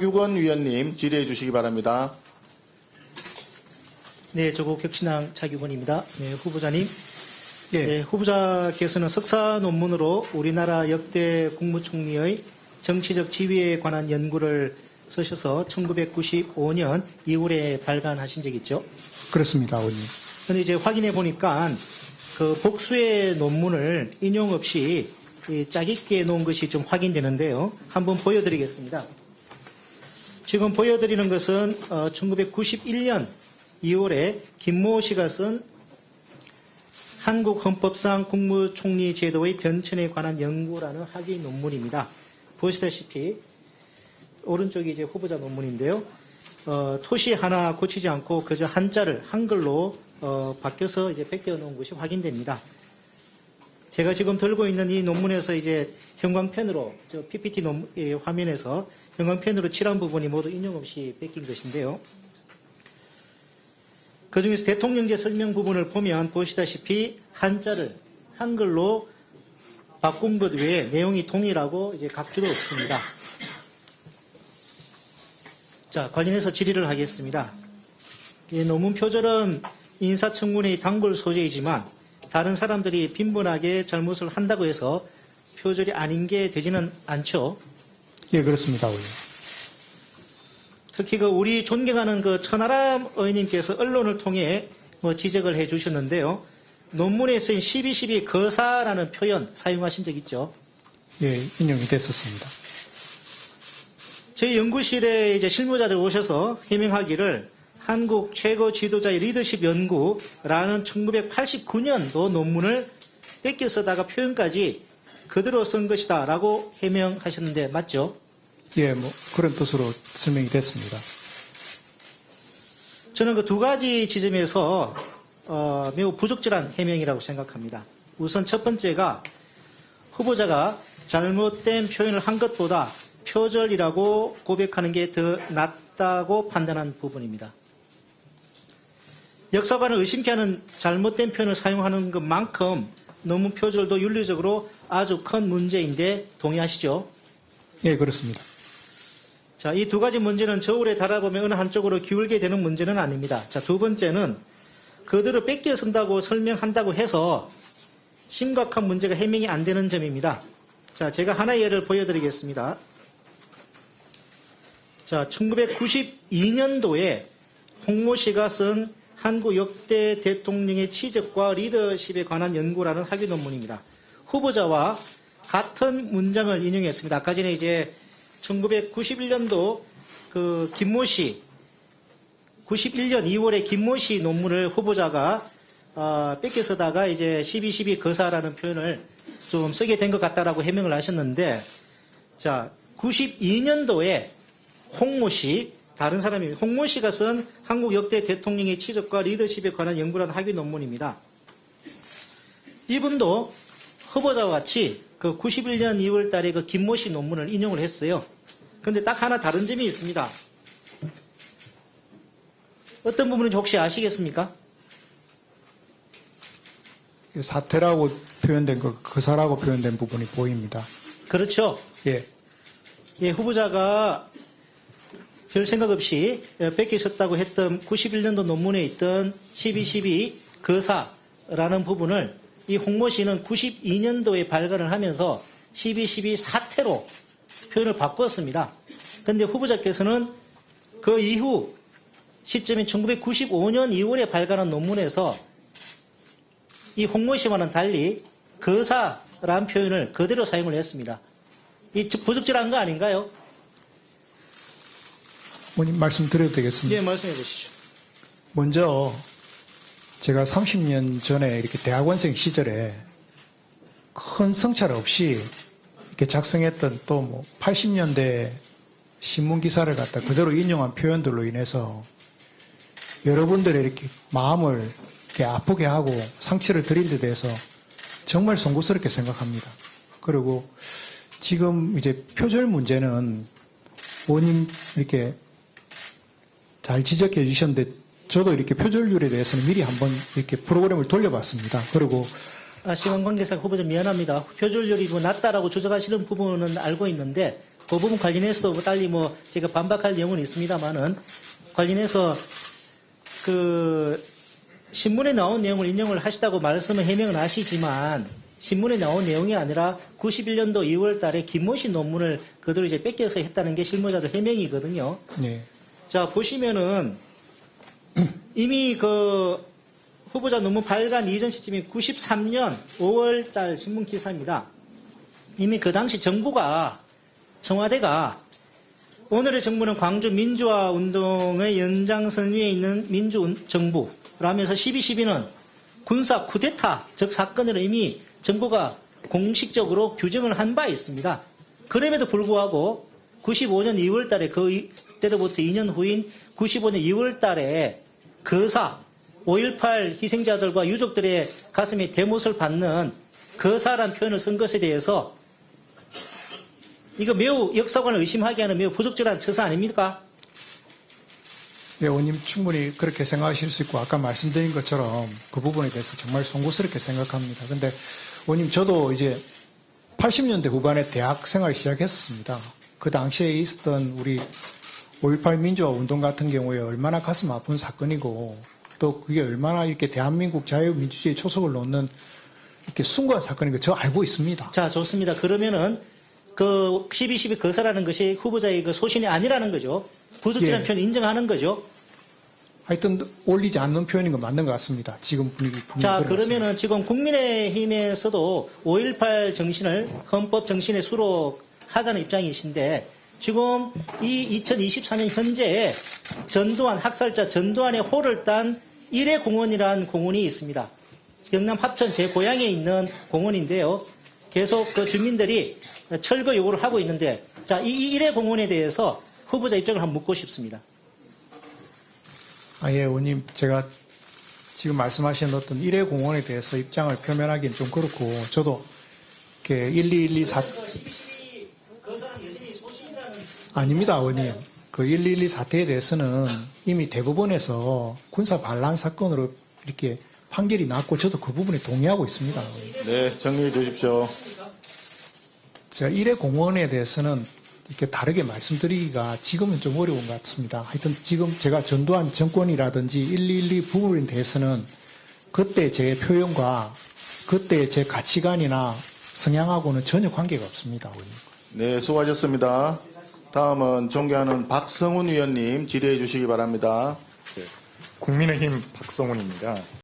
유건 위원님 질의해 주시기 바랍니다. 네, 조국 혁신당 차규건입니다. 네, 후보자님. 예. 네, 후보자께서는 석사 논문으로 우리나라 역대 국무총리의 정치적 지위에 관한 연구를 쓰셔서 1995년 2월에 발간하신 적 있죠? 그렇습니다, 의원님. 그런데 이제 확인해 보니까 그 복수의 논문을 인용 없이 짜깁기에 놓은 것이 좀 확인되는데요. 한번 보여드리겠습니다. 지금 보여드리는 것은 1991년 2월에 김모 씨가 쓴 한국 헌법상 국무총리 제도의 변천에 관한 연구라는 학위 논문입니다. 보시다시피 오른쪽이 이제 후보자 논문인데요. 토시 하나 고치지 않고 그저 한자를 한글로 바뀌어서 이제 베껴 놓은 것이 확인됩니다. 제가 지금 들고 있는 이 논문에서 이제 형광펜으로 저 PPT 화면에서 형광펜으로 칠한 부분이 모두 인용 없이 베낀 것인데요. 그 중에서 대통령제 설명 부분을 보면 보시다시피 한자를 한글로 바꾼 것 외에 내용이 동일하고 이제 각주도 없습니다. 자, 관련해서 질의를 하겠습니다. 논문 표절은 인사청문회의 단골 소재이지만 다른 사람들이 빈번하게 잘못을 한다고 해서 표절이 아닌 게 되지는 않죠. 예, 그렇습니다, 의원님. 특히 우리 존경하는 천하람 의원님께서 언론을 통해 지적을 해 주셨는데요. 논문에 쓰인 12.12 거사라는 표현 사용하신 적 있죠? 예, 인용이 됐었습니다. 저희 연구실에 이제 실무자들 오셔서 해명하기를 한국 최고 지도자의 리더십 연구라는 1989년도 논문을 뺏겨 쓰다가 표현까지 그대로 쓴 것이다 라고 해명하셨는데 맞죠? 예, 그런 뜻으로 설명이 됐습니다. 저는 그 두 가지 지점에서 매우 부적절한 해명이라고 생각합니다. 우선 첫 번째가 후보자가 잘못된 표현을 한 것보다 표절이라고 고백하는 게 더 낫다고 판단한 부분입니다. 역사관을 의심케 하는 잘못된 표현을 사용하는 것만큼 논문 표절도 윤리적으로 아주 큰 문제인데 동의하시죠? 예, 그렇습니다. 자, 이 두 가지 문제는 저울에 달아보면 어느 한쪽으로 기울게 되는 문제는 아닙니다. 자, 두 번째는 그대로 뺏겨 쓴다고 설명한다고 해서 심각한 문제가 해명이 안 되는 점입니다. 자, 제가 하나의 예를 보여드리겠습니다. 자, 1992년도에 홍모 씨가 쓴 한국 역대 대통령의 치적과 리더십에 관한 연구라는 학위 논문입니다. 후보자와 같은 문장을 인용했습니다. 아까 전에 이제 1991년도 그 김모 씨, 91년 2월에 김모 씨 논문을 후보자가 뺏겨 쓰다가 이제 12.12 거사라는 표현을 좀 쓰게 된 것 같다라고 해명을 하셨는데, 자, 92년도에 홍모 씨, 다른 사람이 홍모 씨가 쓴 한국 역대 대통령의 치적과 리더십에 관한 연구라는 학위 논문입니다. 이분도 후보자와 같이 그 91년 2월 달에 그 김모 씨 논문을 인용을 했어요. 그런데 딱 하나 다른 점이 있습니다. 어떤 부분인지 혹시 아시겠습니까? 사퇴라고 표현된 거사라고 표현된 부분이 보입니다. 그렇죠. 예. 예, 후보자가 별 생각 없이 뺏겨 썼다고 했던 91년도 논문에 있던 12.12 거사라는 부분을 이 홍모 씨는 92년도에 발간을 하면서 12.12 사태로 표현을 바꿨습니다. 그런데 후보자께서는 그 이후 시점인 1995년 2월에 발간한 논문에서 이 홍모 씨와는 달리 거사라는 표현을 그대로 사용을 했습니다. 이 부적절한 거 아닌가요? 의원님 말씀드려도 되겠습니다. 네, 말씀해 보시죠. 먼저 제가 30년 전에 이렇게 대학원생 시절에 큰 성찰 없이 이렇게 작성했던 또 80년대 신문 기사를 갖다 그대로 인용한 표현들로 인해서 여러분들의 이렇게 마음을 이렇게 아프게 하고 상처를 드린 데 대해서 정말 송구스럽게 생각합니다. 그리고 지금 이제 표절 문제는 의원님 이렇게 잘 지적해 주셨는데 저도 이렇게 표절률에 대해서는 미리 한번 이렇게 프로그램을 돌려봤습니다. 그리고 시간 관계상 후보자 미안합니다. 표절률이 낮다라고 주장하시는 부분은 알고 있는데 그 부분 관련해서도 달리 뭐 제가 반박할 내용은 있습니다만은 관련해서 그 신문에 나온 내용을 인용을 하시다고 말씀을 해명을 하시지만 신문에 나온 내용이 아니라 91년도 2월 달에 김모 씨 논문을 그대로 이제 뺏겨서 했다는 게 실무자들 해명이거든요. 네. 자, 보시면은 이미 그 후보자 논문 발간 이전 시점이 93년 5월 달 신문 기사입니다. 이미 그 당시 정부가 청와대가 오늘의 정부는 광주 민주화 운동의 연장선 위에 있는 민주정부라면서 12.12는 군사 쿠데타 즉 사건으로 이미 정부가 공식적으로 규정을 한 바 있습니다. 그럼에도 불구하고 95년 2월 달에 그때로부터 2년 후인 95년 2월 달에 거사 5.18 희생자들과 유족들의 가슴에 대못을 받는 거사라는 표현을 쓴 것에 대해서 이거 매우 역사관을 의심하게 하는 매우 부적절한 처사 아닙니까? 네, 의원님 충분히 그렇게 생각하실 수 있고 아까 말씀드린 것처럼 그 부분에 대해서 정말 송구스럽게 생각합니다. 근데 의원님 저도 이제 80년대 후반에 대학 생활을 시작했었습니다. 그 당시에 있었던 우리 5.18 민주화 운동 같은 경우에 얼마나 가슴 아픈 사건이고 또 그게 얼마나 이렇게 대한민국 자유민주주의 초석을 놓는 이렇게 숭고한 사건인 거 저 알고 있습니다. 자, 좋습니다. 그러면은 그 12.12 거사라는 것이 후보자의 그 소신이 아니라는 거죠. 부적절한 예. 표현 인정하는 거죠. 하여튼 올리지 않는 표현인 건 맞는 것 같습니다. 지금 분위기 자, 그런 것 같습니다. 그러면은 지금 국민의힘에서도 5.18 정신을 헌법 정신에 수록하자는 입장이신데 지금 이 2024년 현재 전두환 학살자 전두환의 호를 딴 일회공원이라는 공원이 있습니다. 경남 합천 제 고향에 있는 공원인데요. 계속 그 주민들이 철거 요구를 하고 있는데 자, 이 일회공원에 대해서 후보자 입장을 한번 묻고 싶습니다. 예, 의원님, 제가 지금 말씀하신 어떤 일회 공원에 대해서 입장을 표명하기는 좀 그렇고, 저도 이렇게 1214 아닙니다, 의원님. 그 1212 사태에 대해서는 이미 대법원에서 군사 반란 사건으로 이렇게 판결이 났고, 저도 그 부분에 동의하고 있습니다. 네, 정리해 주십시오. 제가 일회 공원에 대해서는 이렇게 다르게 말씀드리기가 지금은 좀 어려운 것 같습니다. 하여튼 지금 제가 전두환 정권이라든지 1212 부분에 대해서는 그때 제 표현과 그때 제 가치관이나 성향하고는 전혀 관계가 없습니다. 네, 수고하셨습니다. 다음은 존경하는 박성훈 위원님 질의해 주시기 바랍니다. 국민의힘 박성훈입니다.